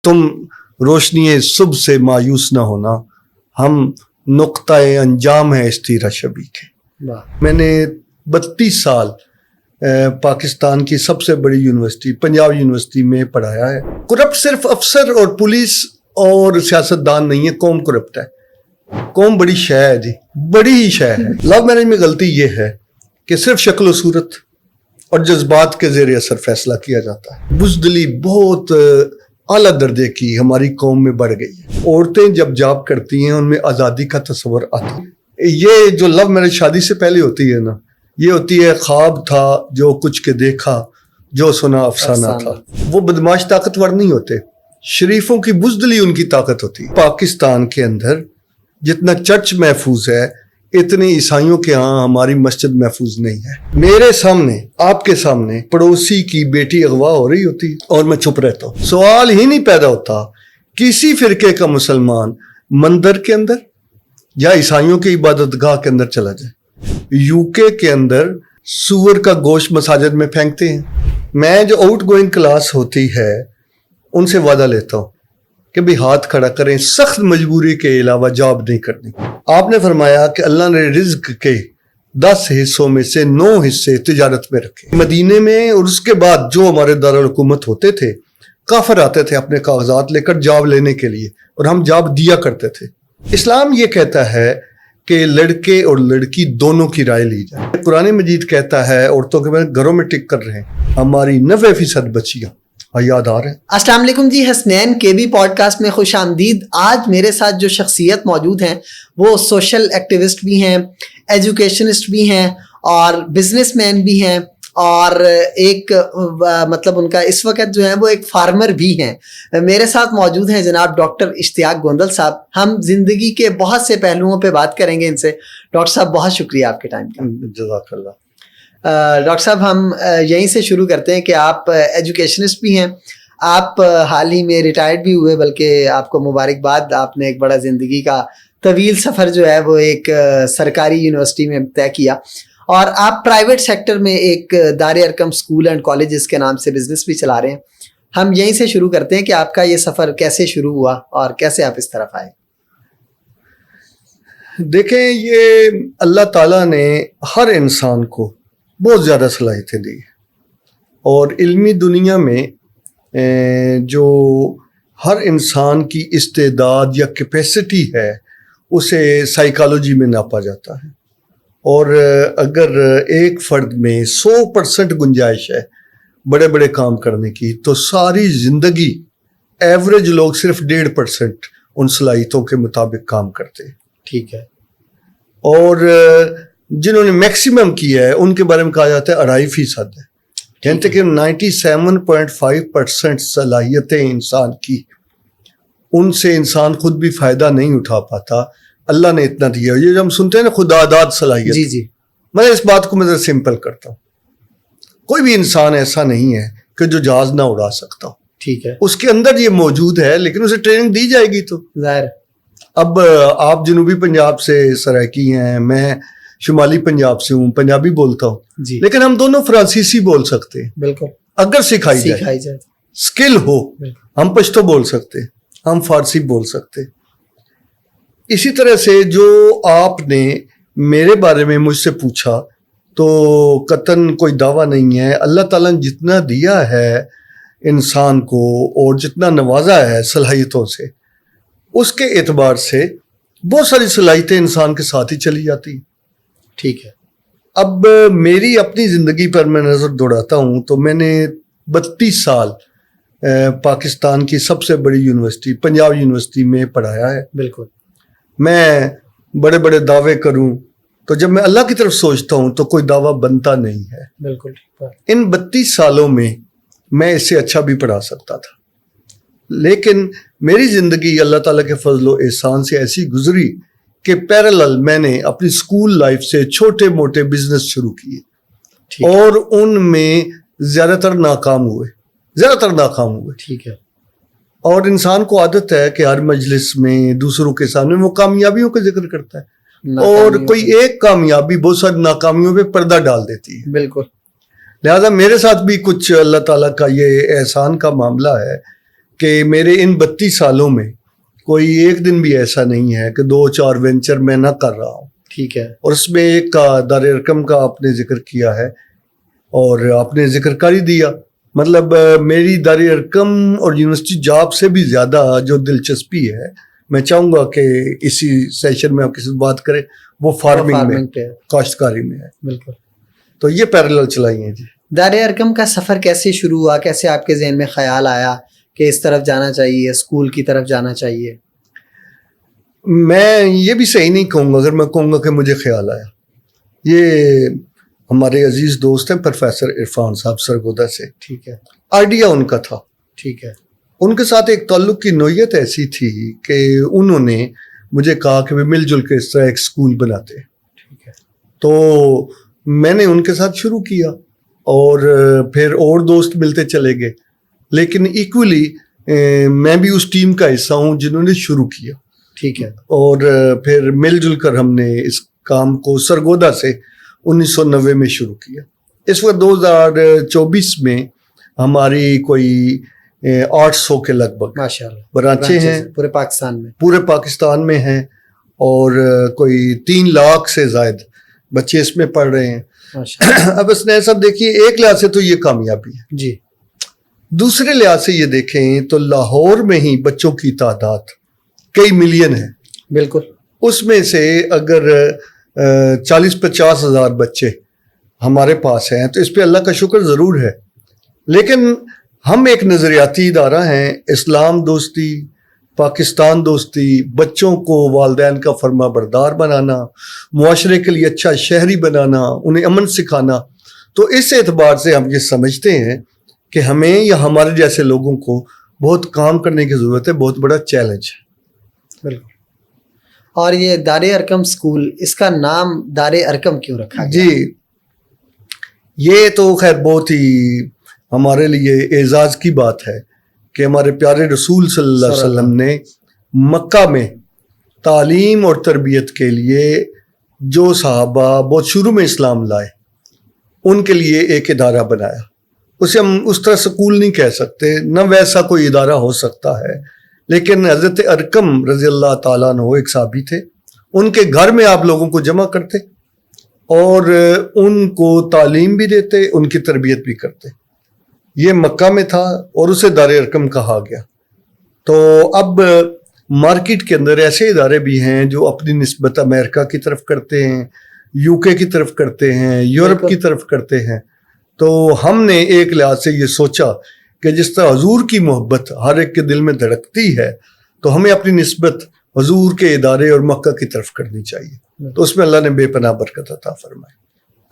تم روشنی صبح سے مایوس نہ ہونا، ہم نقطۂ انجام ہے اس تیرہ شبی کے. میں نے 32 سال پاکستان کی سب سے بڑی یونیورسٹی پنجاب یونیورسٹی میں پڑھایا ہے. کرپٹ صرف افسر اور پولیس اور سیاستدان نہیں ہے، قوم کرپٹ ہے. قوم بڑی شے ہے جی، بڑی ہی شے ہے. لو میرج میں غلطی یہ ہے کہ صرف شکل و صورت اور جذبات کے زیر اثر فیصلہ کیا جاتا ہے. بزدلی بہت اعلیٰ درجے کی ہماری قوم میں بڑھ گئی ہے. عورتیں جب جاب کرتی ہیں ان میں آزادی کا تصور آتا ہے. یہ جو لو میرج شادی سے پہلے ہوتی ہے نا، یہ ہوتی ہے خواب تھا جو کچھ کے دیکھا، جو سنا افسانہ تھا. وہ بدماش طاقتور نہیں ہوتے، شریفوں کی بزدلی ان کی طاقت ہوتی ہے. پاکستان کے اندر جتنا چرچ محفوظ ہے اتنی عیسائیوں کے ہاں ہماری مسجد محفوظ نہیں ہے. میرے سامنے، آپ کے سامنے پڑوسی کی بیٹی اغوا ہو رہی ہوتی ہے اور میں چپ رہتا ہوں. سوال ہی نہیں پیدا ہوتا کسی فرقے کا مسلمان مندر کے اندر یا عیسائیوں کی عبادت گاہ کے اندر چلا جائے. UK کے اندر سور کا گوشت مساجد میں پھینکتے ہیں. میں جو آؤٹ گوئنگ کلاس ہوتی ہے ان سے وعدہ لیتا ہوں کہ بھی ہاتھ کھڑا کریں، سخت مجبوری کے علاوہ جاب نہیں کرنی. آپ نے فرمایا کہ اللہ نے رزق کے 10 حصوں میں سے 9 حصے تجارت میں رکھے. مدینے میں اور اس کے بعد جو ہمارے دارالحکومت ہوتے تھے، کافر آتے تھے اپنے کاغذات لے کر جاب لینے کے لیے اور ہم جاب دیا کرتے تھے. اسلام یہ کہتا ہے کہ لڑکے اور لڑکی دونوں کی رائے لی جائے. قرآن مجید کہتا ہے عورتوں کے گھروں میں ٹک کر رہے ہیں. ہماری 90% بچیاں یاد آ رہے ہیں. السلام علیکم جی، حسنین KB پوڈ کاسٹ میں خوش آمدید. آج میرے ساتھ جو شخصیت موجود ہیں وہ سوشل ایکٹیوسٹ بھی ہیں، ایجوکیشنسٹ بھی ہیں اور بزنس مین بھی ہیں، اور ایک مطلب ان کا اس وقت جو ہے وہ ایک فارمر بھی ہیں. میرے ساتھ موجود ہیں جناب ڈاکٹر اشتیاق گوندل صاحب. ہم زندگی کے بہت سے پہلوؤں پہ بات کریں گے ان سے. ڈاکٹر صاحب بہت شکریہ آپ کے ٹائم کا. جزاک اللہ. ڈاکٹر صاحب ہم یہیں سے شروع کرتے ہیں کہ آپ ایجوکیشنسٹ بھی ہیں، آپ حال ہی میں ریٹائرڈ بھی ہوئے، بلکہ آپ کو مبارکباد. آپ نے ایک بڑا زندگی کا طویل سفر جو ہے وہ ایک سرکاری یونیورسٹی میں طے کیا، اور آپ پرائیویٹ سیکٹر میں ایک دار ارقم اسکول اینڈ کالجز کے نام سے بزنس بھی چلا رہے ہیں. ہم یہیں سے شروع کرتے ہیں کہ آپ کا یہ سفر کیسے شروع ہوا اور کیسے آپ اس طرف آئے. دیکھیں، یہ اللہ تعالیٰ نے ہر انسان کو بہت زیادہ صلاحیتیں دی، اور علمی دنیا میں جو ہر انسان کی استعداد یا کیپیسٹی ہے اسے سائیکالوجی میں ناپا جاتا ہے. اور اگر ایک فرد میں 100% گنجائش ہے بڑے بڑے کام کرنے کی، تو ساری زندگی ایوریج لوگ صرف 1.5% ان صلاحیتوں کے مطابق کام کرتے ہیں. ٹھیک ہے. اور جنہوں نے میکسیمم کیا ہے ان کے بارے میں کہا جاتا ہے 2.5% ہے. یعنی کہ 97.5% صلاحیتیں انسان کی، ان سے انسان خود بھی فائدہ نہیں اٹھا پاتا. اللہ نے اتنا دیا. یہ جو ہم سنتے ہیں نا خدا داد صلاحیت، جی میں اس بات کو میں سمپل کرتا ہوں. کوئی بھی انسان ایسا نہیں ہے کہ جو جہاز نہ اڑا سکتا ہو. ٹھیک ہے. اس کے اندر یہ موجود ہے، لیکن اسے ٹریننگ دی جائے گی تو ظاہر. اب آپ جنوبی پنجاب سے سرائکی ہیں، میں شمالی پنجاب سے ہوں، پنجابی بولتا ہوں جی، لیکن ہم دونوں فرانسیسی بول سکتے ہیں بالکل، اگر سکھائی جائے، سکل ہو. ہم پشتو بول سکتے، ہم فارسی بول سکتے. اسی طرح سے جو آپ نے میرے بارے میں مجھ سے پوچھا تو قطعاً کوئی دعویٰ نہیں ہے. اللہ تعالیٰ نے جتنا دیا ہے انسان کو اور جتنا نوازا ہے صلاحیتوں سے، اس کے اعتبار سے بہت ساری صلاحیتیں انسان کے ساتھ ہی چلی جاتی ہیں. ٹھیک ہے. اب میری اپنی زندگی پر میں نظر دوڑاتا ہوں تو میں نے 32 سال پاکستان کی سب سے بڑی یونیورسٹی پنجاب یونیورسٹی میں پڑھایا ہے. بالکل. میں بڑے بڑے دعوے کروں تو جب میں اللہ کی طرف سوچتا ہوں تو کوئی دعویٰ بنتا نہیں ہے. بالکل. ان 32 سالوں میں میں اس سے اچھا بھی پڑھا سکتا تھا، لیکن میری زندگی اللہ تعالیٰ کے فضل و احسان سے ایسی گزری کہ پیرالل میں نے اپنی اسکول لائف سے چھوٹے موٹے بزنس شروع کیے اور ان میں زیادہ تر ناکام ہوئے. ٹھیک ہے. اور انسان کو عادت ہے کہ ہر مجلس میں دوسروں کے سامنے وہ کامیابیوں کا ذکر کرتا ہے، اور کوئی ایک کامیابی بہت ساری ناکامیوں پہ پردہ ڈال دیتی ہے. بالکل. لہذا میرے ساتھ بھی کچھ اللہ تعالیٰ کا یہ احسان کا معاملہ ہے کہ میرے ان 32 سالوں میں کوئی ایک دن بھی ایسا نہیں ہے کہ 2-4 وینچر میں نہ کر رہا ہوں. ٹھیک ہے. اور اس میں ایک کا دار ارقم کا آپ نے ذکر کیا ہے اور آپ نے ذکر کر ہی دیا. مطلب میری دار ارقم اور یونیورسٹی جاب سے بھی زیادہ جو دلچسپی ہے، میں چاہوں گا کہ اسی سیشن میں آپ کسی سے بات کریں، وہ فارمنگ میں، کاشتکاری میں ہے. بالکل. تو یہ پیرالل چلائی ہیں. جی دار ارقم کا سفر کیسے شروع ہوا؟ کیسے آپ کے ذہن میں خیال آیا کہ اس طرف جانا چاہیے، اسکول کی طرف جانا چاہیے؟ میں یہ بھی صحیح نہیں کہوں گا اگر میں کہوں گا کہ مجھے خیال آیا. یہ ہمارے عزیز دوست ہیں پروفیسر عرفان صاحب سرگودا سے. ٹھیک ہے. آئیڈیا ان کا تھا. ٹھیک ہے. ان کے ساتھ ایک تعلق کی نوعیت ایسی تھی کہ انہوں نے مجھے کہا کہ وہ مل جل کے اس طرح ایک اسکول بناتے ہیں. ٹھیک ہے. تو میں نے ان کے ساتھ شروع کیا اور پھر اور دوست ملتے چلے گئے، لیکن ایکولی میں بھی اس ٹیم کا حصہ ہوں جنہوں نے شروع کیا. ٹھیک ہے. اور پھر مل جل کر ہم نے اس کام کو سرگودا سے 1990 میں شروع کیا. اس وقت 2024 میں ہماری کوئی 800 کے لگ بھگ ماشاءاللہ برانچیں ہیں پورے پاکستان میں. پورے پاکستان میں ہیں اور کوئی 3 لاکھ سے زائد بچے اس میں پڑھ رہے ہیں. اب اس نے سب دیکھیے، ایک لحاظ سے تو یہ کامیابی ہے جی. دوسرے دوسرے لحاظ سے یہ دیکھیں تو لاہور میں ہی بچوں کی تعداد کئی ملین ہے. بالکل. اس میں سے اگر 40-50 ہزار بچے ہمارے پاس ہیں تو اس پہ اللہ کا شکر ضرور ہے. لیکن ہم ایک نظریاتی ادارہ ہیں، اسلام دوستی، پاکستان دوستی، بچوں کو والدین کا فرما بردار بنانا، معاشرے کے لیے اچھا شہری بنانا، انہیں امن سکھانا. تو اس اعتبار سے ہم یہ سمجھتے ہیں کہ ہمیں یا ہمارے جیسے لوگوں کو بہت کام کرنے کی ضرورت ہے، بہت بڑا چیلنج ہے. بالکل. اور یہ دار ارقم اسکول، اس کا نام دار ارقم کیوں رکھا گیا؟ جی یہ تو خیر بہت ہی ہمارے لیے اعزاز کی بات ہے کہ ہمارے پیارے رسول صلی اللہ علیہ وسلم نے مکہ میں تعلیم اور تربیت کے لیے جو صحابہ بہت شروع میں اسلام لائے ان کے لیے ایک ادارہ بنایا. اسے ہم اس طرح سکول نہیں کہہ سکتے، نہ ویسا کوئی ادارہ ہو سکتا ہے، لیکن حضرت ارقم رضی اللہ تعالیٰ عنہ ایک صحابی تھے. ان کے گھر میں آپ لوگوں کو جمع کرتے اور ان کو تعلیم بھی دیتے، ان کی تربیت بھی کرتے. یہ مکہ میں تھا اور اسے دار ارقم کہا گیا. تو اب مارکیٹ کے اندر ایسے ادارے بھی ہیں جو اپنی نسبت امریکہ کی طرف کرتے ہیں، UK کی طرف کرتے ہیں، یورپ کی طرف کرتے ہیں. تو ہم نے ایک لحاظ سے یہ سوچا کہ جس طرح حضور کی محبت ہر ایک کے دل میں دھڑکتی ہے تو ہمیں اپنی نسبت حضور کے ادارے اور مکہ کی طرف کرنی چاہیے. تو اس میں اللہ نے بے پناہ برکت عطا فرمائی.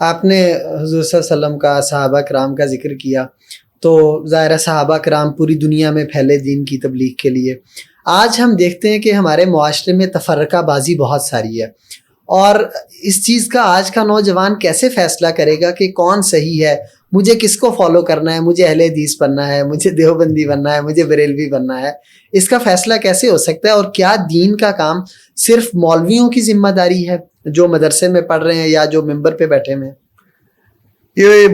آپ نے حضور صلی اللہ علیہ وسلم کا، صحابہ کرام کا ذکر کیا، تو ظاہر صحابہ کرام پوری دنیا میں پھیلے دین کی تبلیغ کے لیے. آج ہم دیکھتے ہیں کہ ہمارے معاشرے میں تفرقہ بازی بہت ساری ہے، اور اس چیز کا آج کا نوجوان کیسے فیصلہ کرے گا کہ کون صحیح ہے، مجھے کس کو فالو کرنا ہے، مجھے اہل حدیث بننا ہے، مجھے دیوبندی بننا ہے، مجھے بریلوی بننا ہے؟ اس کا فیصلہ کیسے ہو سکتا ہے؟ اور کیا دین کا کام صرف مولویوں کی ذمہ داری ہے جو مدرسے میں پڑھ رہے ہیں یا جو ممبر پہ بیٹھے ہوئے ہیں؟ یہ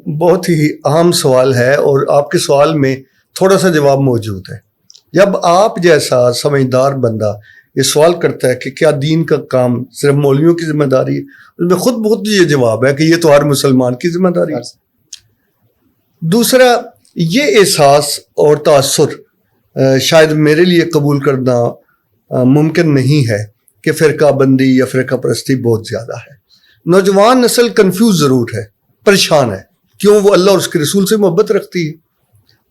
بہت ہی اہم سوال ہے اور آپ کے سوال میں تھوڑا سا جواب موجود ہے. جب آپ جیسا سمجھدار بندہ یہ سوال کرتا ہے کہ کیا دین کا کام صرف مولویوں کی ذمہ داری ہے، اس میں خود بخود یہ جواب ہے کہ یہ تو ہر مسلمان کی ذمہ داری ہے. دوسرا، یہ احساس اور تاثر شاید میرے لیے قبول کرنا ممکن نہیں ہے کہ فرقہ بندی یا فرقہ پرستی بہت زیادہ ہے. نوجوان نسل کنفیوز ضرور ہے، پریشان ہے، کیوں؟ وہ اللہ اور اس کے رسول سے محبت رکھتی ہے.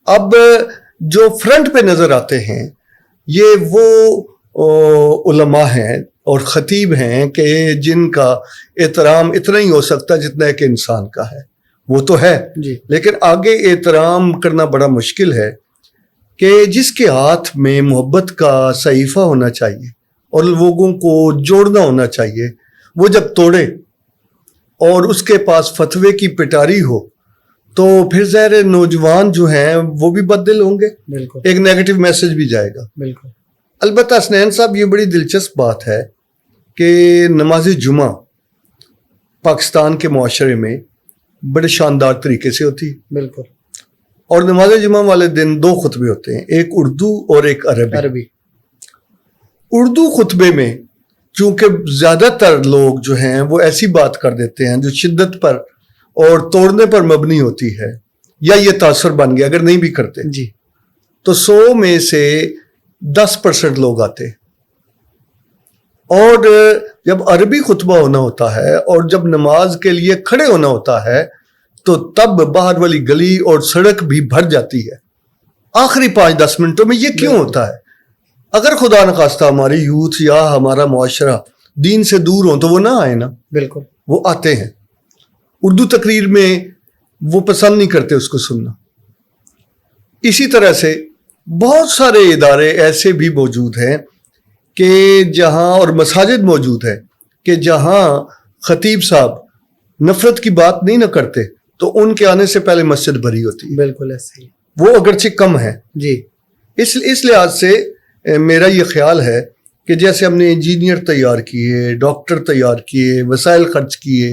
اب جو فرنٹ پہ نظر آتے ہیں یہ وہ علماء ہیں اور خطیب ہیں کہ جن کا احترام اتنا ہی ہو سکتا جتنا ایک انسان کا ہے، وہ تو ہے جی. لیکن آگے احترام کرنا بڑا مشکل ہے کہ جس کے ہاتھ میں محبت کا صحیفہ ہونا چاہیے اور لوگوں کو جوڑنا ہونا چاہیے، وہ جب توڑے اور اس کے پاس فتوے کی پٹاری ہو تو پھر ظاہر نوجوان جو ہیں وہ بھی بددل ہوں گے. بالکل. ایک نیگیٹو میسج بھی جائے گا. بالکل. البتہ حسنین صاحب، یہ بڑی دلچسپ بات ہے کہ نماز جمعہ پاکستان کے معاشرے میں بڑے شاندار طریقے سے ہوتی ہے. بالکل. اور نماز جمعہ والے دن 2 خطبے ہوتے ہیں, ایک اردو اور ایک عربی. اردو خطبے میں چونکہ زیادہ تر لوگ جو ہیں وہ ایسی بات کر دیتے ہیں جو شدت پر اور توڑنے پر مبنی ہوتی ہے, یا یہ تاثر بن گیا اگر نہیں بھی کرتے جی, تو 100 میں سے 10% لوگ آتے. اور جب عربی خطبہ ہونا ہوتا ہے اور جب نماز کے لیے کھڑے ہونا ہوتا ہے تو تب باہر والی گلی اور سڑک بھی بھر جاتی ہے آخری 5-10 منٹوں میں. یہ کیوں ہوتا ہے؟ اگر خدا نخواستہ ہماری یوتھ یا ہمارا معاشرہ دین سے دور ہوں تو وہ نہ آئے نا. بالکل, وہ آتے ہیں. اردو تقریر میں وہ پسند نہیں کرتے اس کو سننا. اسی طرح سے بہت سارے ادارے ایسے بھی موجود ہیں کہ جہاں, اور مساجد موجود ہے کہ جہاں خطیب صاحب نفرت کی بات نہیں نہ کرتے تو ان کے آنے سے پہلے مسجد بھری ہوتی ہے. بالکل ایسے ہی. وہ اگرچہ کم ہے جی, اس لحاظ سے میرا یہ خیال ہے کہ جیسے ہم نے انجینئر تیار کیے, ڈاکٹر تیار کیے, وسائل خرچ کیے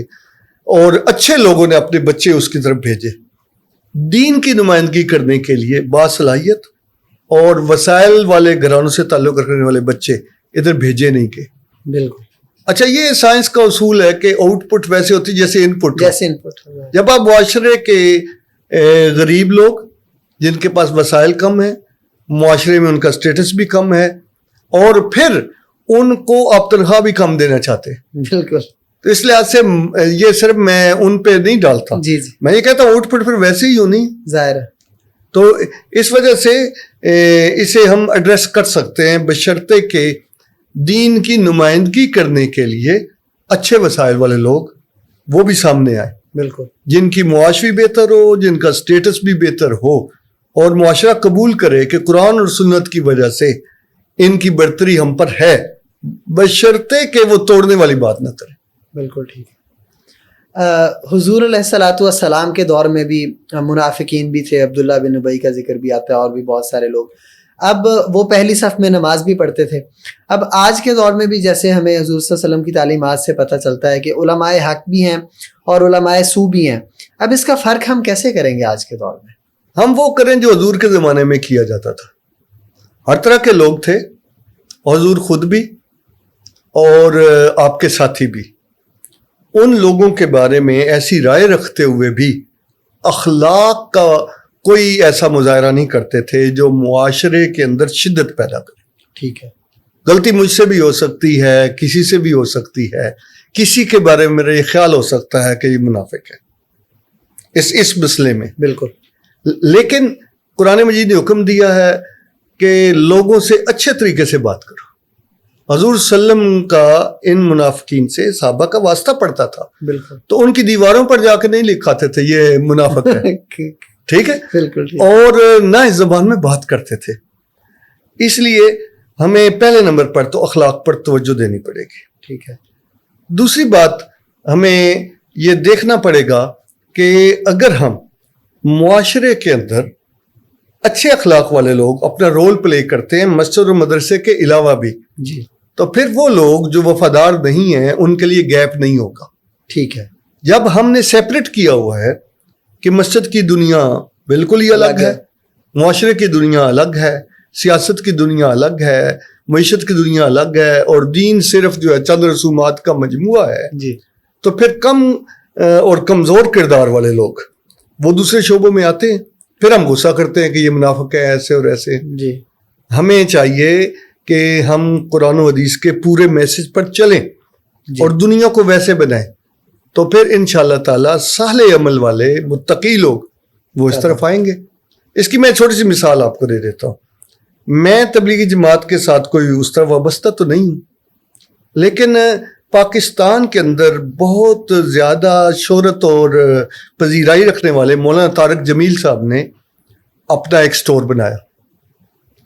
اور اچھے لوگوں نے اپنے بچے اس کی طرف بھیجے, دین کی نمائندگی کرنے کے لیے باصلاحیت اور وسائل والے گھرانوں سے تعلق رکھنے والے بچے ادھر بھیجے نہیں گئے. بالکل. اچھا, یہ سائنس کا اصول ہے کہ آؤٹ پٹ ویسے ہوتی جیسے ان پٹ. جب آپ معاشرے کے غریب لوگ جن کے پاس وسائل کم ہیں, معاشرے میں ان کا سٹیٹس بھی کم ہے, اور پھر ان کو آپ تنخواہ بھی کم دینا چاہتے ہیں. بالکل. تو اس لحاظ سے یہ صرف میں ان پہ نہیں ڈالتا. جی جی, میں یہ کہتا ہوں آؤٹ پٹ پھر ویسے ہی ہونی ظاہر ہے. تو اس وجہ سے اسے ہم ایڈریس کر سکتے ہیں بشرطے کہ دین کی نمائندگی کرنے کے لیے اچھے وسائل والے لوگ وہ بھی سامنے آئے. بالکل. جن کی معاش بھی بہتر ہو, جن کا سٹیٹس بھی بہتر ہو, اور معاشرہ قبول کرے کہ قرآن اور سنت کی وجہ سے ان کی برتری ہم پر ہے, بشرطے کہ وہ توڑنے والی بات نہ کرے. بالکل ٹھیک ہے. حضور علیہ الصلوۃ والسلام کے دور میں بھی منافقین بھی تھے, عبداللہ بن ابی کا ذکر بھی آتا ہے, اور بھی بہت سارے لوگ. اب وہ پہلی صف میں نماز بھی پڑھتے تھے. اب آج کے دور میں بھی جیسے ہمیں حضور صلی اللہ علیہ وسلم کی تعلیمات سے پتہ چلتا ہے کہ علماء حق بھی ہیں اور علماء سو بھی ہیں. اب اس کا فرق ہم کیسے کریں گے آج کے دور میں؟ ہم وہ کریں جو حضور کے زمانے میں کیا جاتا تھا. ہر طرح کے لوگ تھے, حضور خود بھی اور آپ کے ساتھی بھی. ان لوگوں کے بارے میں ایسی رائے رکھتے ہوئے بھی اخلاق کا کوئی ایسا مظاہرہ نہیں کرتے تھے جو معاشرے کے اندر شدت پیدا کرے. ٹھیک ہے, غلطی مجھ سے بھی ہو سکتی ہے, کسی سے بھی ہو سکتی ہے, کسی کے بارے میں میرا یہ خیال ہو سکتا ہے کہ یہ منافق ہے اس مسئلے میں. بالکل. لیکن قرآن مجید نے حکم دیا ہے کہ لوگوں سے اچھے طریقے سے بات کرو. حضور صلی اللہ علیہ وسلم کا ان منافقین سے صحابہ کا واسطہ پڑتا تھا. بالکل. تو ان کی دیواروں پر جا کے نہیں لکھاتے تھے یہ منافق ہے. ٹھیک ہے. بالکل. اور نہ اس زبان میں بات کرتے تھے. اس لیے ہمیں پہلے نمبر پر تو اخلاق پر توجہ دینی پڑے گی. ٹھیک ہے. دوسری بات ہمیں یہ دیکھنا پڑے گا کہ اگر ہم معاشرے کے اندر اچھے اخلاق والے لوگ اپنا رول پلے کرتے ہیں مسجد اور مدرسے کے علاوہ بھی, جی, تو پھر وہ لوگ جو وفادار نہیں ہیں ان کے لیے گیپ نہیں ہوگا. ٹھیک ہے. جب ہم نے سیپریٹ کیا ہوا ہے کہ مسجد کی دنیا بالکل ہی الگ ہے, معاشرے کی دنیا الگ ہے, سیاست کی دنیا الگ ہے, معیشت کی دنیا الگ ہے, اور دین صرف جو ہے چند رسومات کا مجموعہ ہے, جی, تو پھر کم اور کمزور کردار والے لوگ وہ دوسرے شعبوں میں آتے ہیں. پھر ہم غصہ کرتے ہیں کہ یہ منافق ہے ایسے اور ایسے. جی, ہمیں چاہیے کہ ہم قرآن و حدیث کے پورے میسج پر چلیں, جی, اور دنیا کو ویسے بنائیں, تو پھر انشاءاللہ تعالی صالح عمل والے متقی لوگ وہ اس طرف آئیں گے. اس کی میں چھوٹی سی مثال آپ کو دے دیتا ہوں. میں تبلیغی جماعت کے ساتھ کوئی اس طرح وابستہ تو نہیں ہوں, لیکن پاکستان کے اندر بہت زیادہ شہرت اور پذیرائی رکھنے والے مولانا طارق جمیل صاحب نے اپنا ایک سٹور بنایا,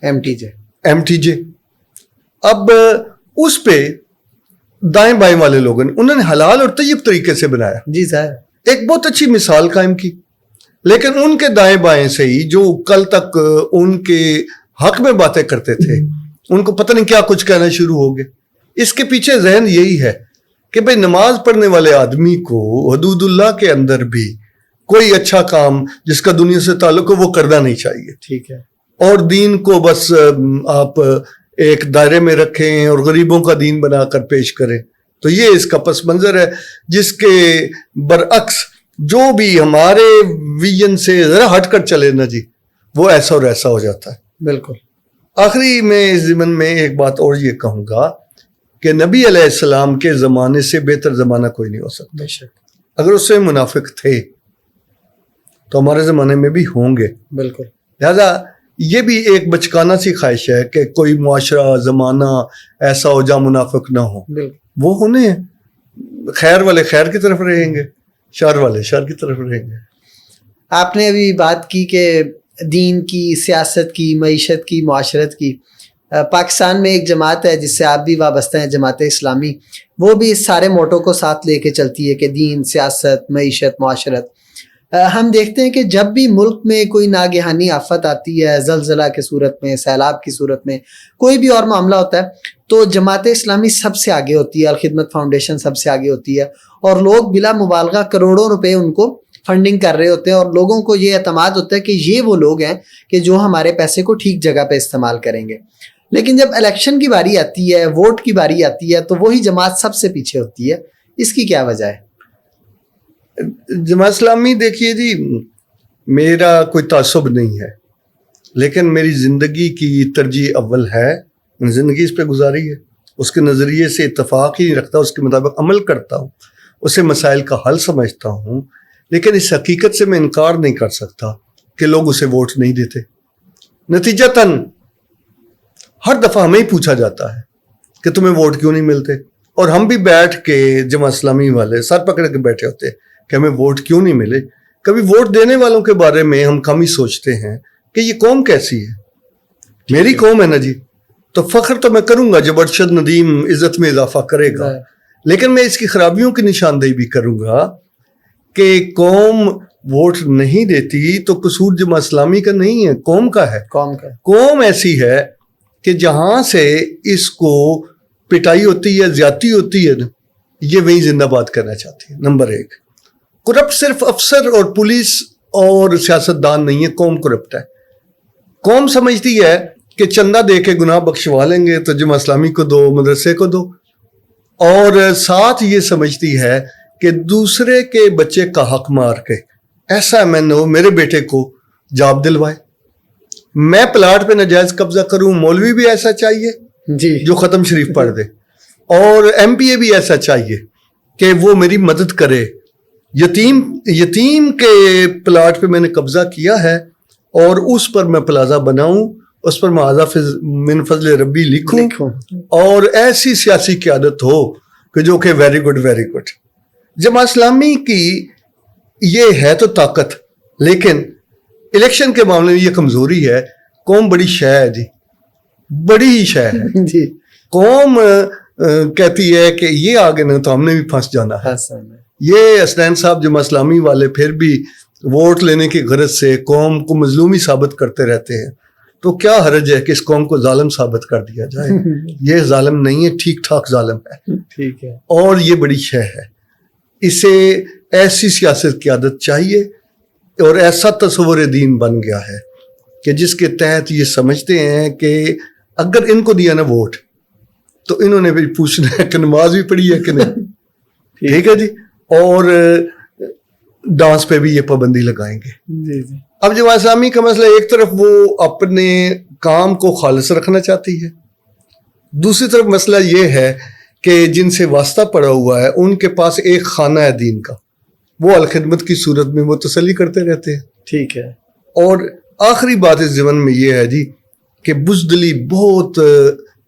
ایم ٹی جے. اب اس پہ دائیں بائیں والے لوگوں نے انہوں نے حلال اور طیب طریقے سے بنایا. جی سر, ایک بہت اچھی مثال قائم کی. لیکن ان کے دائیں بائیں سے ہی جو کل تک ان کے حق میں باتیں کرتے تھے ان کو پتہ نہیں کیا کچھ کہنا شروع ہو گئے. اس کے پیچھے ذہن یہی ہے کہ بھئی نماز پڑھنے والے آدمی کو حدود اللہ کے اندر بھی کوئی اچھا کام جس کا دنیا سے تعلق ہو وہ کرنا نہیں چاہیے. ٹھیک ہے. اور دین کو بس آپ ایک دائرے میں رکھیں اور غریبوں کا دین بنا کر پیش کریں. تو یہ اس کا پس منظر ہے جس کے برعکس جو بھی ہمارے ویژن سے ذرا ہٹ کر چلے نا جی وہ ایسا اور ایسا ہو جاتا ہے. بالکل. آخری میں اس ضمن میں ایک بات اور یہ کہوں گا کہ نبی علیہ السلام کے زمانے سے بہتر زمانہ کوئی نہیں ہو سکتا. بے شک. اگر اس سے منافق تھے تو ہمارے زمانے میں بھی ہوں گے. بالکل. لہذا یہ بھی ایک بچکانہ سی خواہش ہے کہ کوئی معاشرہ زمانہ ایسا ہو جہاں منافق نہ ہو. بالکل. وہ ہونے ہیں. خیر والے خیر کی طرف رہیں گے, شر والے شر کی طرف رہیں گے. آپ نے ابھی بات کی کہ دین کی, سیاست کی, معیشت کی, معاشرت کی. پاکستان میں ایک جماعت ہے جس سے آپ بھی وابستہ ہیں, جماعت اسلامی. وہ بھی اس سارے موٹو کو ساتھ لے کے چلتی ہے کہ دین, سیاست, معیشت, معاشرت. ہم دیکھتے ہیں کہ جب بھی ملک میں کوئی ناگہانی آفت آتی ہے, زلزلہ کی صورت میں, سیلاب کی صورت میں, کوئی بھی اور معاملہ ہوتا ہے, تو جماعت اسلامی سب سے آگے ہوتی ہے, الخدمت فاؤنڈیشن سب سے آگے ہوتی ہے, اور لوگ بلا مبالغہ کروڑوں روپے ان کو فنڈنگ کر رہے ہوتے ہیں, اور لوگوں کو یہ اعتماد ہوتا ہے کہ یہ وہ لوگ ہیں کہ جو ہمارے پیسے کو ٹھیک جگہ پہ استعمال کریں گے. لیکن جب الیکشن کی باری آتی ہے, ووٹ کی باری آتی ہے, تو وہی جماعت سب سے پیچھے ہوتی ہے. اس کی کیا وجہ ہے؟ جماعت اسلامی دیکھیے جی, میرا کوئی تعصب نہیں ہے, لیکن میری زندگی کی ترجیح اول ہے. زندگی اس پہ گزاری ہے, اس کے نظریے سے اتفاق ہی نہیں رکھتا, اس کے مطابق عمل کرتا ہوں, اسے مسائل کا حل سمجھتا ہوں. لیکن اس حقیقت سے میں انکار نہیں کر سکتا کہ لوگ اسے ووٹ نہیں دیتے. نتیجتاً ہر دفعہ ہمیں ہی پوچھا جاتا ہے کہ تمہیں ووٹ کیوں نہیں ملتے, اور ہم بھی بیٹھ کے جماعت اسلامی والے سر پکڑ کے بیٹھے ہوتے کہ ہمیں ووٹ کیوں نہیں ملے. کبھی ووٹ دینے والوں کے بارے میں ہم کم ہی سوچتے ہیں کہ یہ قوم کیسی ہے. میری قوم ہے نا جی, تو فخر تو میں کروں گا جب ارشد ندیم عزت میں اضافہ کرے گا, لیکن میں اس کی خرابیوں کی نشاندہی بھی کروں گا کہ قوم ووٹ نہیں دیتی تو قصور جماعت اسلامی کا نہیں ہے, قوم کا ہے. قوم ایسی ہے کہ جہاں سے اس کو پٹائی ہوتی ہے, زیادتی ہوتی ہے نا, یہ وہی زندہ باد کرنا چاہتی ہے. نمبر ایک, کرپٹ صرف افسر اور پولیس اور سیاست دان نہیں ہے, قوم کرپٹ ہے. قوم سمجھتی ہے کہ چندہ دے کے گناہ بخشوا لیں گے تو جماعت اسلامی کو دو, مدرسے کو دو, اور ساتھ یہ سمجھتی ہے کہ دوسرے کے بچے کا حق مار کے ایسا میں نے میرے بیٹے کو جاب دلوائے, میں پلاٹ پہ ناجائز قبضہ کروں. مولوی بھی ایسا چاہیے جی جو ختم شریف پڑھ دے, اور ایم پی اے بھی ایسا چاہیے کہ وہ میری مدد کرے. یتیم کے پلاٹ پہ میں نے قبضہ کیا ہے اور اس پر میں پلازہ بناؤں, اس پر معاذ من فضل ربی لکھوں, اور ایسی سیاسی قیادت ہو کہ جو کہ very good very good. Jamaat Islami کی یہ ہے تو طاقت, لیکن الیکشن کے معاملے میں یہ کمزوری ہے. قوم بڑی شے ہے جی, بڑی ہی شے ہے جی. قوم کہتی ہے کہ یہ آگے نہ تو ہم نے بھی پھنس جانا ہے. یہ حسنین صاحب جماعت اسلامی والے پھر بھی ووٹ لینے کی غرض سے قوم کو مظلومی ثابت کرتے رہتے ہیں. تو کیا حرج ہے کہ اس قوم کو ظالم ثابت کر دیا جائے. یہ ظالم نہیں ہے, ٹھیک ٹھاک ظالم ہے. ٹھیک ہے. اور یہ بڑی شے ہے. اسے ایسی سیاست کی عادت چاہیے اور ایسا تصور دین بن گیا ہے کہ جس کے تحت یہ سمجھتے ہیں کہ اگر ان کو دیا نا ووٹ تو انہوں نے بھی پوچھنا ہے کہ نماز بھی پڑھی ہے کہ نہیں. ٹھیک ہے جی. اور ڈانس پہ بھی یہ پابندی لگائیں گے. جی جی. اب جماعت اسلامی کا مسئلہ, ایک طرف وہ اپنے کام کو خالص رکھنا چاہتی ہے, دوسری طرف مسئلہ یہ ہے کہ جن سے واسطہ پڑا ہوا ہے ان کے پاس ایک خانہ ہے دین کا, وہ الخدمت کی صورت میں وہ تسلی کرتے رہتے ہیں. ٹھیک ہے. اور آخری بات اس ضمن میں یہ ہے جی کہ بزدلی بہت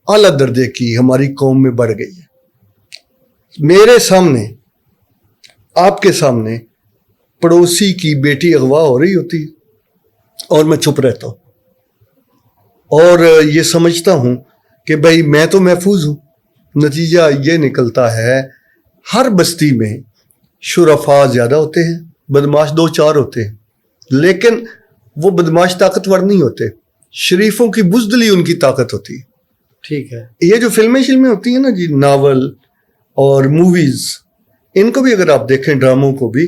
اعلیٰ درجے کی ہماری قوم میں بڑھ گئی ہے. میرے سامنے, آپ کے سامنے پڑوسی کی بیٹی اغوا ہو رہی ہوتی ہے اور میں چپ رہتا ہوں اور یہ سمجھتا ہوں کہ بھائی میں تو محفوظ ہوں. نتیجہ یہ نکلتا ہے ہر بستی میں شرفاء زیادہ ہوتے ہیں, بدماش دو چار ہوتے ہیں, لیکن وہ بدماش طاقتور نہیں ہوتے. شریفوں کی بزدلی ان کی طاقت ہوتی ہے. ٹھیک ہے. یہ جو فلمیں ہوتی ہیں نا جی, ناول اور موویز, ان کو بھی اگر آپ دیکھیں, ڈراموں کو بھی,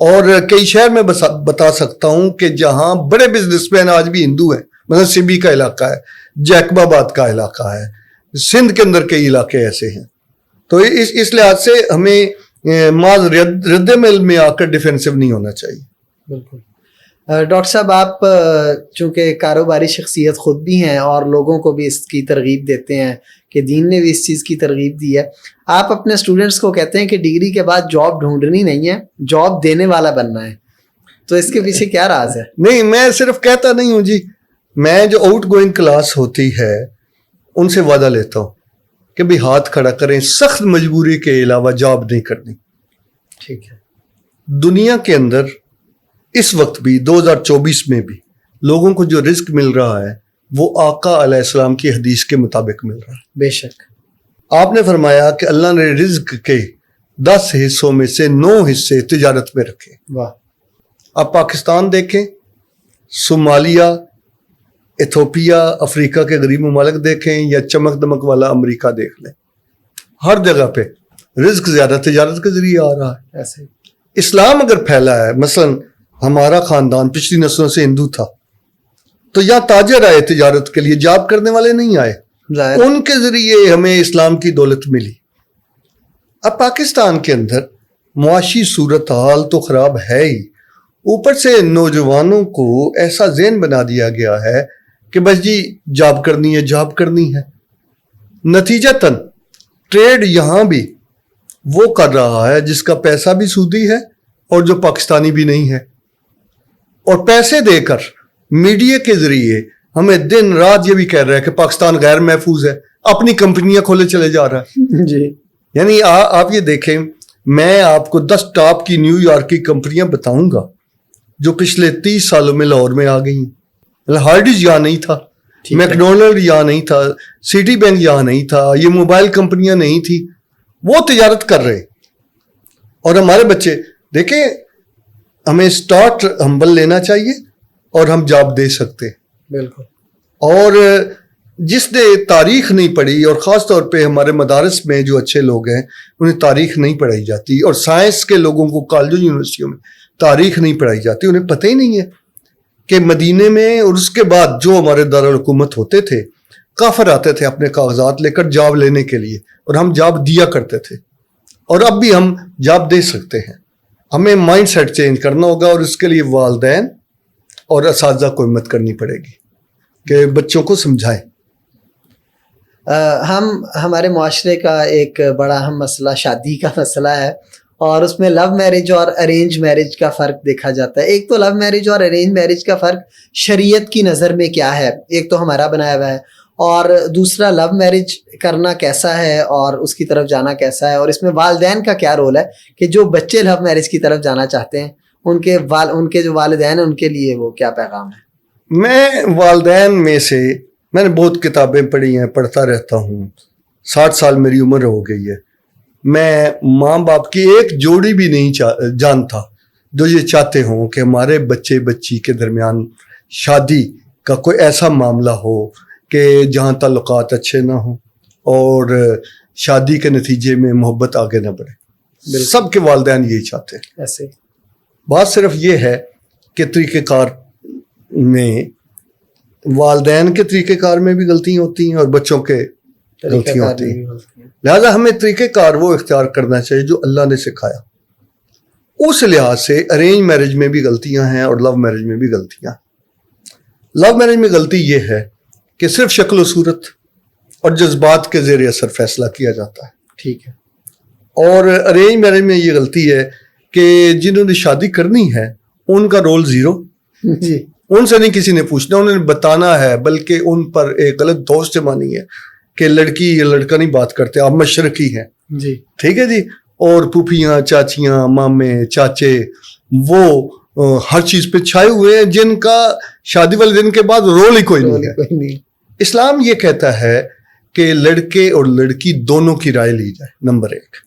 اور کئی شہر میں بتا سکتا ہوں کہ جہاں بڑے بزنس مین آج بھی ہندو ہیں، مثلا سبی کا علاقہ ہے، جیکب آباد کا علاقہ ہے، سندھ کے اندر کئی علاقے ایسے ہیں. تو اس لحاظ سے ہمیں معاذ رد عمل میں آ کر ڈیفینسو نہیں ہونا چاہیے. بالکل. ڈاکٹر صاحب آپ چونکہ کاروباری شخصیت خود بھی ہیں اور لوگوں کو بھی اس کی ترغیب دیتے ہیں کہ دین نے بھی اس چیز کی ترغیب دی ہے، آپ اپنے اسٹوڈنٹس کو کہتے ہیں کہ ڈگری کے بعد جاب ڈھونڈنی نہیں ہے، جاب دینے والا بننا ہے، تو اس کے پیچھے کیا راز ہے؟ نہیں، میں صرف کہتا نہیں ہوں جی، میں جو آؤٹ گوئنگ کلاس ہوتی ہے ان سے وعدہ لیتا ہوں کہ بھی ہاتھ کھڑا کریں، سخت مجبوری کے علاوہ جاب نہیں کرنی. ٹھیک ہے. دنیا کے اندر اس وقت بھی 2024 میں بھی لوگوں کو جو رزق مل رہا ہے وہ آقا علیہ السلام کی حدیث کے مطابق مل رہا ہے. بے شک. آپ نے فرمایا کہ اللہ نے رزق کے 10 حصوں میں سے 9 حصے تجارت میں رکھے. واہ. آپ پاکستان دیکھیں، صومالیہ، ایتھوپیا، افریقہ کے غریب ممالک دیکھیں، یا چمک دمک والا امریکہ دیکھ لیں، ہر جگہ پہ رزق زیادہ تجارت کے ذریعے آ رہا ہے. ایسے اسلام اگر پھیلا ہے، مثلا ہمارا خاندان پچھلی نسلوں سے ہندو تھا، تو یا تاجر آئے تجارت کے لیے، جاب کرنے والے نہیں آئے، ظاہر. ان کے ذریعے ہمیں اسلام کی دولت ملی. اب پاکستان کے اندر معاشی صورتحال تو خراب ہے ہی، اوپر سے نوجوانوں کو ایسا ذہن بنا دیا گیا ہے کہ بس جی جاب کرنی ہے، جاب کرنی ہے. نتیجتاً ٹریڈ یہاں بھی وہ کر رہا ہے جس کا پیسہ بھی سودی ہے اور جو پاکستانی بھی نہیں ہے، اور پیسے دے کر میڈیا کے ذریعے ہمیں دن رات یہ بھی کہہ رہا ہے کہ پاکستان غیر محفوظ ہے، اپنی کمپنیاں کھولے چلے جا رہا ہے. جی. یعنی آپ یہ دیکھیں، میں آپ کو 10 ٹاپ کی نیو یارک کی کمپنیاں بتاؤں گا جو پچھلے 30 سالوں میں لاہور میں آ گئی ہیں. ہارڈیز یہاں نہیں تھا، میکڈونلڈ یہاں نہیں تھا، سٹی بینک یہاں نہیں تھا، یہ موبائل کمپنیاں نہیں تھی، وہ تجارت کر رہے. اور ہمارے بچے دیکھیں، ہمیں اسٹارٹ ہمبل لینا چاہیے اور ہم جاب دے سکتے. بالکل. اور جس نے تاریخ نہیں پڑھی، اور خاص طور پہ ہمارے مدارس میں جو اچھے لوگ ہیں انہیں تاریخ نہیں پڑھائی جاتی، اور سائنس کے لوگوں کو کالجوں یونیورسٹیوں میں تاریخ نہیں پڑھائی جاتی، انہیں پتہ ہی نہیں ہے کہ مدینے میں اور اس کے بعد جو ہمارے دارالحکومت ہوتے تھے، کافر آتے تھے اپنے کاغذات لے کر جاب لینے کے لیے، اور ہم جاب دیا کرتے تھے، اور اب بھی ہم جاب دے سکتے ہیں. ہمیں مائنڈ سیٹ چینج کرنا ہوگا، اور اس کے لیے والدین اور اساتذہ کو ہمت کرنی پڑے گی کہ بچوں کو سمجھائیں. ہمارے معاشرے کا ایک بڑا اہم مسئلہ شادی کا مسئلہ ہے، اور اس میں لو میرج اور ارینج میرج کا فرق دیکھا جاتا ہے. ایک تو لو میرج اور ارینج میرج کا فرق شریعت کی نظر میں کیا ہے، ایک تو ہمارا بنایا ہوا ہے، اور دوسرا لو میرج کرنا کیسا ہے اور اس کی طرف جانا کیسا ہے، اور اس میں والدین کا کیا رول ہے کہ جو بچے لو میرج کی طرف جانا چاہتے ہیں ان کے جو والدین ہیں ان کے لیے وہ کیا پیغام ہے؟ میں والدین میں سے، میں نے بہت کتابیں پڑھی ہیں، پڑھتا رہتا ہوں، 60 سال میری عمر ہو گئی ہے. میں ماں باپ کی ایک جوڑی بھی نہیں جانتا جو یہ چاہتے ہوں کہ ہمارے بچے بچی کے درمیان شادی کا کوئی ایسا معاملہ ہو کہ جہاں تعلقات اچھے نہ ہوں اور شادی کے نتیجے میں محبت آگے نہ بڑھے. سب کے والدین یہی چاہتے ہیں. ایسے بات صرف یہ ہے کہ طریقہ کار میں والدین کے طریقہ کار میں بھی غلطیاں ہوتی ہیں اور بچوں کے غلطیاں ہوتی ہیں. لہٰذا ہمیں طریقہ کار وہ اختیار کرنا چاہیے جو اللہ نے سکھایا. اس لحاظ سے ارینج میرج میں بھی غلطیاں ہیں اور لو میرج میں بھی غلطیاں. لو میرج میں غلطی یہ ہے کہ صرف شکل و صورت اور جذبات کے زیر اثر فیصلہ کیا جاتا ہے. ٹھیک ہے. اور ارینج میرج میں یہ غلطی ہے کہ جنہوں نے شادی کرنی ہے ان کا رول زیرو. جی. ان سے نہیں کسی نے پوچھنا، انہوں نے بتانا ہے، بلکہ ان پر ایک غلط دوست مانی ہے کہ لڑکی یا لڑکا نہیں بات کرتے، آپ مشرقی ہیں. جی. ٹھیک ہے جی. اور پھوپھیاں، چاچیاں، مامے، چاچے وہ ہر چیز پہ چھائے ہوئے ہیں جن کا شادی والے دن کے بعد رول ہی کوئی نہیں ہے. اسلام یہ کہتا ہے کہ لڑکے اور لڑکی دونوں کی رائے لی جائے. نمبر 1.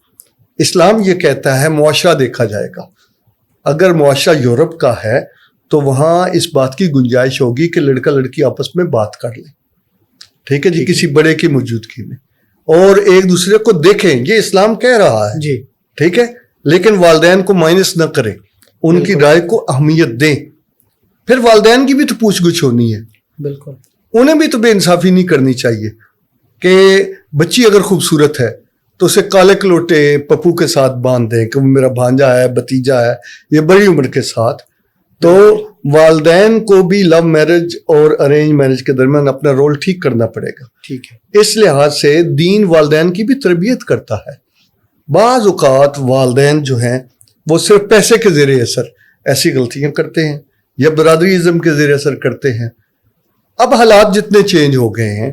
اسلام یہ کہتا ہے معاشرہ دیکھا جائے گا. اگر معاشرہ یورپ کا ہے تو وہاں اس بات کی گنجائش ہوگی کہ لڑکا لڑکی آپس میں بات کر لیں. ٹھیک ہے جی. کسی بڑے کی موجودگی میں، اور ایک دوسرے کو دیکھیں. یہ اسلام کہہ رہا ہے. جی. ٹھیک ہے. لیکن والدین کو مائنس نہ کریں. ان کی رائے کو اہمیت دیں. پھر والدین کی بھی تو پوچھ گچھ ہونی ہے, بالکل, انہیں بھی تو بے انصافی نہیں کرنی چاہیے کہ بچی اگر خوبصورت ہے تو اسے کالے کلوٹے پپو کے ساتھ باندھ دیں کہ وہ میرا بھانجا ہے, بھتیجا ہے, یہ بڑی عمر کے ساتھ. تو والدین کو بھی لو میرج اور ارینج میرج کے درمیان اپنا رول ٹھیک کرنا پڑے گا. ٹھیک ہے, اس لحاظ سے دین والدین کی بھی تربیت کرتا ہے. بعض اوقات والدین جو ہیں وہ صرف پیسے کے زیر اثر ایسی غلطیاں کرتے ہیں یا برادری ازم کے زیر اثر کرتے ہیں. اب حالات جتنے چینج ہو گئے ہیں,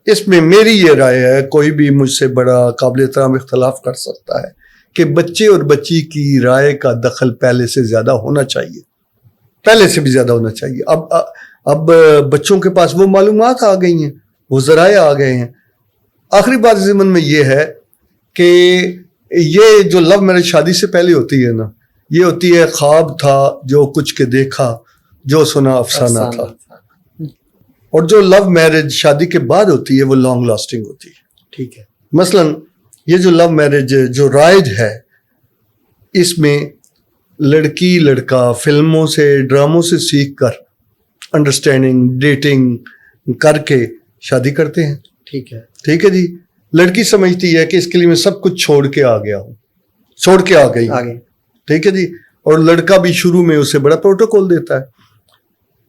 اس میں میری یہ رائے ہے, کوئی بھی مجھ سے بڑا قابل احترام اختلاف کر سکتا ہے کہ بچے اور بچی کی رائے کا دخل پہلے سے زیادہ ہونا چاہیے, پہلے سے بھی زیادہ ہونا چاہیے. اب بچوں کے پاس وہ معلومات آ گئی ہیں, وہ ذرائع آ گئے ہیں. آخری بات ضمن میں یہ ہے کہ یہ جو لو میرج شادی سے پہلے ہوتی ہے نا, یہ ہوتی ہے خواب تھا جو کچھ کے دیکھا, جو سنا افسانہ تھا. اور جو لو میرج شادی کے بعد ہوتی ہے وہ لانگ لاسٹنگ ہوتی ہے. ٹھیک ہے, مثلا یہ جو لو میرج جو رائج ہے, اس میں لڑکی لڑکا فلموں سے ڈراموں سے سیکھ کر انڈرسٹینڈنگ ڈیٹنگ کر کے شادی کرتے ہیں. ٹھیک ہے, ٹھیک ہے جی. لڑکی سمجھتی ہے کہ اس کے لیے میں سب کچھ چھوڑ کے آ گیا ہوں, چھوڑ کے آ گئی. ٹھیک ہے جی. اور لڑکا بھی شروع میں اسے بڑا پروٹوکول دیتا ہے.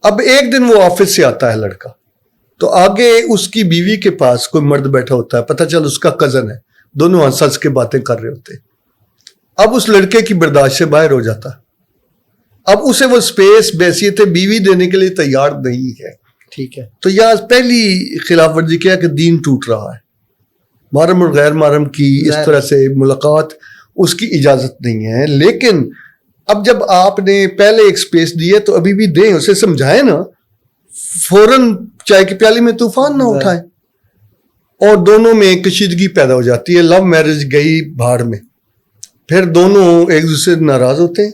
اب ایک دن وہ آفس سے آتا ہے لڑکا, تو آگے اس کی بیوی کے پاس کوئی مرد بیٹھا ہوتا ہے, پتہ چل اس کا کزن ہے, دونوں ہنس ہنس کے باتیں کر رہے ہوتے ہیں. اب اس لڑکے کی برداشت سے باہر ہو جاتا, اب اسے وہ سپیس بحیثیت بیوی دینے کے لیے تیار نہیں ہے. ٹھیک ہے, تو یہاں پہلی خلاف ورزی کیا کہ دین ٹوٹ رہا ہے. محرم اور غیر محرم کی اس طرح سے ملاقات اس کی اجازت نہیں ہے. لیکن اب جب آپ نے پہلے ایک سپیس دی ہے تو ابھی بھی دیں, اسے سمجھائیں نا, فوراً چائے کی پیالی میں طوفان نہ اٹھائیں. اور دونوں میں کشیدگی پیدا ہو جاتی ہے. لو میرج گئی بھاڑ میں, پھر دونوں ایک دوسرے سے ناراض ہوتے ہیں,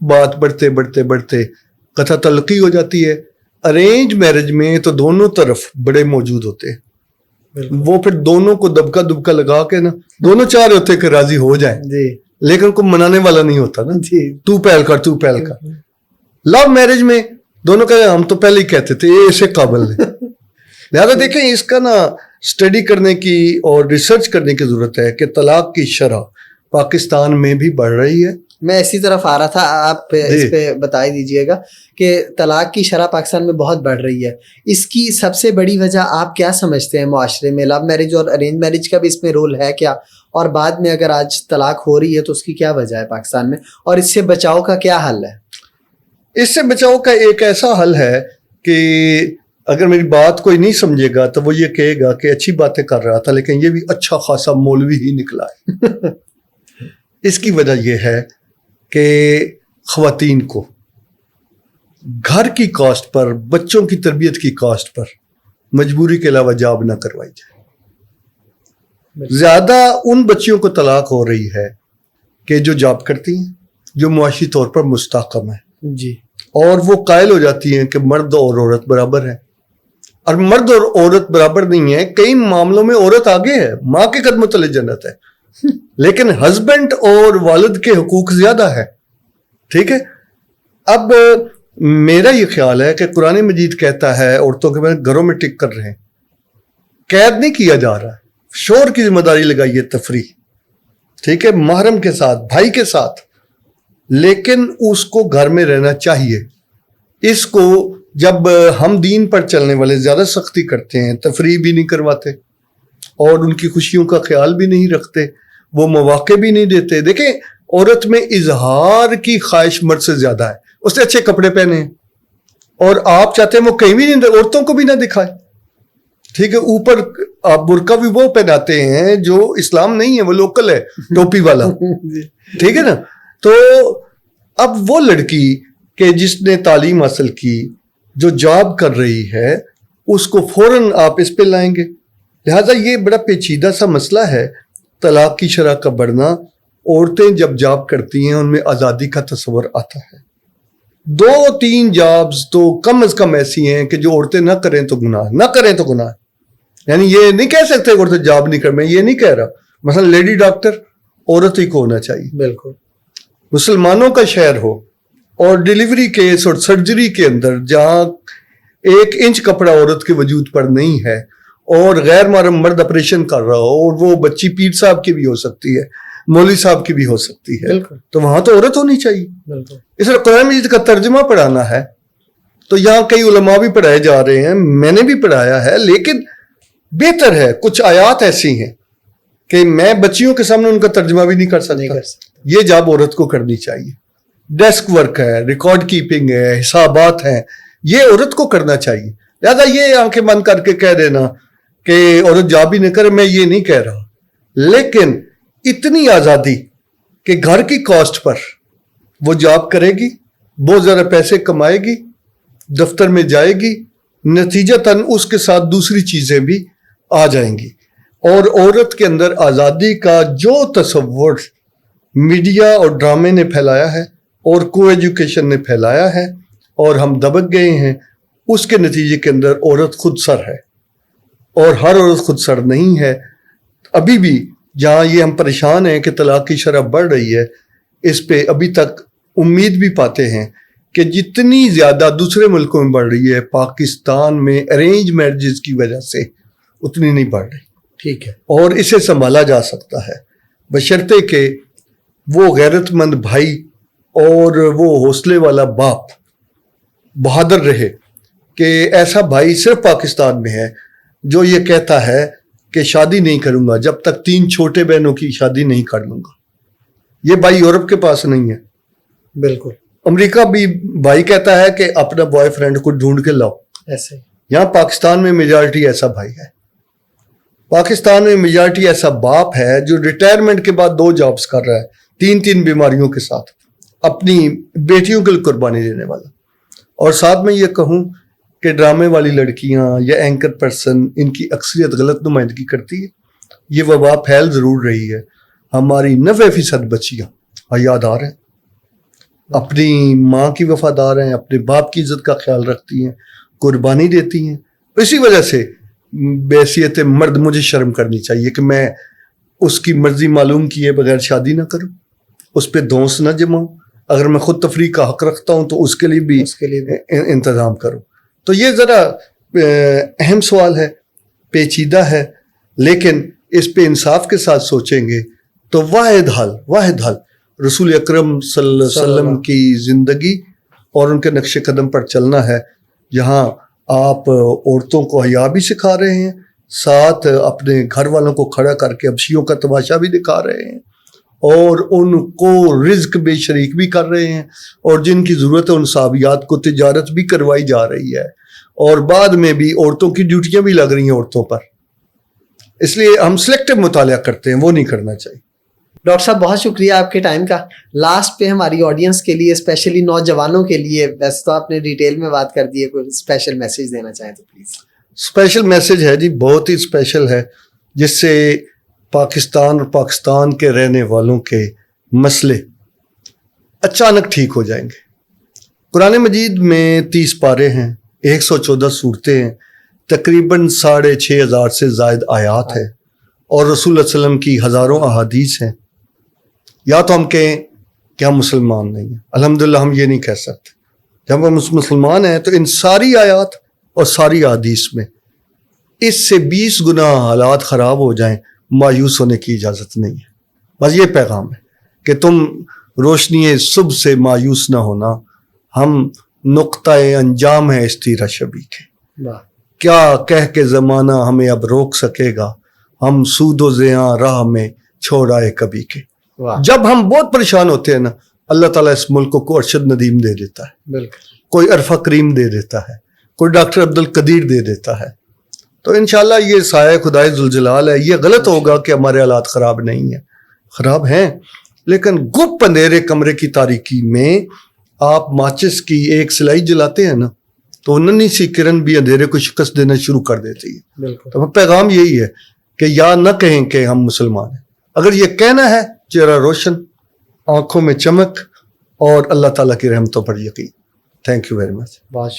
بات بڑھتے بڑھتے بڑھتے قطع تلقی ہو جاتی ہے. ارینج میرج میں تو دونوں طرف بڑے موجود ہوتے ہیں, وہ پھر دونوں کو دبکا دبکا لگا کے نا, دونوں چاہ رہے ہوتے کہ راضی ہو جائیں جی, لیکن کوئی منانے والا نہیں ہوتا نا, جی, تو پہل کر تو پہل کر. لو میرج میں دونوں کہتے ہیں ہم تو پہلے ہی کہتے تھے یہ اسے قابل ہے. لہذا دیکھیں اس کا نا اسٹڈی کرنے کی اور ریسرچ کرنے کی ضرورت ہے کہ طلاق کی شرح پاکستان میں بھی بڑھ رہی ہے. میں اسی طرف آ رہا تھا, آپ اس پہ بتا دیجئے گا کہ طلاق کی شرح پاکستان میں بہت بڑھ رہی ہے. اس کی سب سے بڑی وجہ آپ کیا سمجھتے ہیں معاشرے میں؟ لو میرج اور ارینج میرج کا بھی اس میں رول ہے کیا؟ اور بعد میں اگر آج طلاق ہو رہی ہے تو اس کی کیا وجہ ہے پاکستان میں, اور اس سے بچاؤ کا کیا حل ہے؟ اس سے بچاؤ کا ایک ایسا حل ہے کہ اگر میری بات کوئی نہیں سمجھے گا تو وہ یہ کہے گا کہ اچھی باتیں کر رہا تھا لیکن یہ بھی اچھا خاصا مولوی ہی نکلا ہے. اس کی وجہ یہ ہے کہ خواتین کو گھر کی کاسٹ پر, بچوں کی تربیت کی کاسٹ پر مجبوری کے علاوہ جاب نہ کروائی جائے. زیادہ ان بچیوں کو طلاق ہو رہی ہے کہ جو جاب کرتی ہیں, جو معاشی طور پر مستحکم ہے جی, اور وہ قائل ہو جاتی ہیں کہ مرد اور عورت برابر ہے. اور مرد اور عورت برابر نہیں ہے, کئی معاملوں میں عورت آگے ہے, ماں کے قدموں تلے جنت ہے, لیکن ہسبینڈ اور والد کے حقوق زیادہ ہے. ٹھیک ہے. اب میرا یہ خیال ہے کہ قرآن مجید کہتا ہے عورتوں کے گھروں میں ٹک کر رہیں, قید نہیں کیا جا رہا ہے, شوہر کی ذمہ داری لگائیے تفریح, ٹھیک ہے, محرم کے ساتھ, بھائی کے ساتھ, لیکن اس کو گھر میں رہنا چاہیے. اس کو جب ہم دین پر چلنے والے زیادہ سختی کرتے ہیں, تفریح بھی نہیں کرواتے اور ان کی خوشیوں کا خیال بھی نہیں رکھتے, وہ مواقع بھی نہیں دیتے. دیکھیں عورت میں اظہار کی خواہش مرد سے زیادہ ہے, اس نے اچھے کپڑے پہنے ہیں اور آپ چاہتے ہیں وہ کہیں بھی نہیں, عورتوں کو بھی نہ دکھائے. ٹھیک ہے, اوپر آپ برقع بھی وہ پہناتے ہیں جو اسلام نہیں ہے, وہ لوکل ہے, ٹوپی والا. ٹھیک ہے نا. تو اب وہ لڑکی کہ جس نے تعلیم حاصل کی, جو جاب کر رہی ہے, اس کو فوراً آپ اس پہ لائیں گے. لہٰذا یہ بڑا پیچیدہ سا مسئلہ ہے طلاق کی شرح کا بڑھنا. عورتیں جب جاب کرتی ہیں ان میں آزادی کا تصور آتا ہے. 2-3 جابز تو کم از کم ایسی ہیں کہ جو عورتیں نہ کریں تو گناہ, نہ کریں تو گناہ. یعنی یہ نہیں کہہ سکتے عورتیں جاب نہیں کر, میں یہ نہیں کہہ رہا. مثلا لیڈی ڈاکٹر عورت ہی کو ہونا چاہیے. بالکل. مسلمانوں کا شہر ہو, اور ڈیلیوری کیس اور سرجری کے اندر جہاں 1 انچ کپڑا عورت کے وجود پر نہیں ہے اور غیر محرم مرد آپریشن کر رہا ہو اور وہ بچی پیر صاحب کی بھی ہو سکتی ہے, مولوی صاحب کی بھی ہو سکتی ہے, تو وہاں تو عورت ہونی چاہیے. اس طرح قرآن مجید کا ترجمہ پڑھانا ہے تو یہاں کئی علماء بھی پڑھائے جا رہے ہیں, میں نے بھی پڑھایا ہے, لیکن بہتر ہے کچھ آیات ایسی ہیں کہ میں بچیوں کے سامنے ان کا ترجمہ بھی نہیں کر سکتا. یہ جاب عورت کو کرنی چاہیے. ڈیسک ورک ہے, ریکارڈ کیپنگ ہے, حسابات ہیں, یہ عورت کو کرنا چاہیے. لہٰذا یہ آنکھیں بند کر کے کہہ دینا کہ عورت جاب ہی نہ کرے, میں یہ نہیں کہہ رہا, لیکن اتنی آزادی کہ گھر کی کاسٹ پر وہ جاب کرے گی, بہت زیادہ پیسے کمائے گی, دفتر میں جائے گی, نتیجتاً اس کے ساتھ دوسری چیزیں بھی آ جائیں گی. اور عورت کے اندر آزادی کا جو تصور میڈیا اور ڈرامے نے پھیلایا ہے اور کو ایجوکیشن نے پھیلایا ہے اور ہم دبک گئے ہیں, اس کے نتیجے کے اندر عورت خود سر ہے, اور ہر عورت خود سر نہیں ہے. ابھی بھی جہاں یہ ہم پریشان ہیں کہ طلاق کی شرح بڑھ رہی ہے, اس پہ ابھی تک امید بھی پاتے ہیں کہ جتنی زیادہ دوسرے ملکوں میں بڑھ رہی ہے, پاکستان میں ارینج میرجز کی وجہ سے اتنی نہیں بڑھ رہی. ٹھیک ہے, اور اسے سنبھالا جا سکتا ہے بشرطے کہ وہ غیرت مند بھائی اور وہ حوصلے والا باپ بہادر رہے کہ ایسا بھائی صرف پاکستان میں ہے جو یہ کہتا ہے کہ شادی نہیں کروں گا جب تک 3 چھوٹے بہنوں کی شادی نہیں کر لوں گا. یہ بھائی یورپ کے پاس نہیں ہے. بالکل. امریکہ بھی بھائی کہتا ہے کہ اپنا بوائے فرینڈ کو ڈھونڈ کے لاؤ. ایسے یہاں پاکستان میں میجارٹی ایسا بھائی ہے. پاکستان میں میجارٹی ایسا باپ ہے جو ریٹائرمنٹ کے بعد 2 جابز کر رہا ہے 3 بیماریوں کے ساتھ, اپنی بیٹیوں کے لیے قربانی دینے والا. اور ساتھ میں یہ کہوں کہ ڈرامے والی لڑکیاں یا اینکر پرسن ان کی اکثریت غلط نمائندگی کرتی ہے. یہ وبا پھیل ضرور رہی ہے. ہماری 90% بچیاں حیادار ہیں, اپنی ماں کی وفادار ہیں, اپنے باپ کی عزت کا خیال رکھتی ہیں, قربانی دیتی ہیں. اسی وجہ سے بحیثیت مرد مجھے شرم کرنی چاہیے کہ میں اس کی مرضی معلوم کیے بغیر شادی نہ کروں, اس پہ دھونس نہ جماؤں. اگر میں خود تفریح کا حق رکھتا ہوں تو اس کے لیے بھی انتظام کروں. تو یہ ذرا اہم سوال ہے, پیچیدہ ہے, لیکن اس پہ انصاف کے ساتھ سوچیں گے تو واحد حل رسول اکرم صلی اللہ علیہ وسلم کی زندگی اور ان کے نقش قدم پر چلنا ہے, جہاں آپ عورتوں کو حیا بھی سکھا رہے ہیں, ساتھ اپنے گھر والوں کو کھڑا کر کے حبشیوں کا تماشا بھی دکھا رہے ہیں, اور ان کو رزق بے شریک بھی کر رہے ہیں, اور جن کی ضرورت ہے ان صحابیات کو تجارت بھی کروائی جا رہی ہے, اور بعد میں بھی عورتوں کی ڈیوٹیاں بھی لگ رہی ہیں عورتوں پر. اس لیے ہم سلیکٹو مطالعہ کرتے ہیں, وہ نہیں کرنا چاہیے. ڈاکٹر صاحب بہت شکریہ آپ کے ٹائم کا. لاسٹ پہ ہماری آڈینس کے لیے, اسپیشلی نوجوانوں کے لیے, ویسے تو آپ نے ڈیٹیل میں بات کر دی ہے, کوئی اسپیشل میسج دینا چاہیں تو پلیز. اسپیشل میسج ہے جی, بہت ہی اسپیشل ہے, جس سے پاکستان اور پاکستان کے رہنے والوں کے مسئلے اچانک ٹھیک ہو جائیں گے. قرآن مجید میں 30 پارے ہیں, 114 صورتیں ہیں, تقریباً 6,500 سے زائد آیات ہیں, اور رسول اللہ علیہ وسلم کی ہزاروں احادیث ہیں. یا تو ہم کہیں کہ ہم مسلمان نہیں ہیں, الحمدللہ ہم یہ نہیں کہہ سکتے. جب ہم مسلمان ہیں تو ان ساری آیات اور ساری احادیث میں اس سے 20 گنا حالات خراب ہو جائیں, مایوس ہونے کی اجازت نہیں ہے. بس یہ پیغام ہے کہ تم روشنی صبح سے مایوس نہ ہونا, ہم نقطۂ انجام ہے اس تیرہ شبی کے. کیا کہہ کے زمانہ ہمیں اب روک سکے گا, ہم سود و زیاں راہ میں چھوڑ آئے کبھی کے. جب ہم بہت پریشان ہوتے ہیں نا, اللہ تعالیٰ اس ملک کو ارشد ندیم دے دیتا ہے, کوئی عرفہ کریم دے دیتا ہے, کوئی ڈاکٹر عبد القدیر دے دیتا ہے. تو انشاءاللہ یہ سایہ خدائے ذوالجلال ہے. یہ غلط ہوگا کہ ہمارے حالات خراب نہیں ہیں, خراب ہیں, لیکن گپ اندھیرے کمرے کی تاریکی میں آپ ماچس کی ایک سلائی جلاتے ہیں نا, تو ننھی سی کرن بھی اندھیرے کو شکست دینا شروع کر دیتی ہے. تو پیغام یہی ہے کہ یا نہ کہیں کہ ہم مسلمان ہیں, اگر یہ کہنا ہے چہرہ روشن, آنکھوں میں چمک, اور اللہ تعالیٰ کی رحمتوں پر یقین. Thank you very much. بہت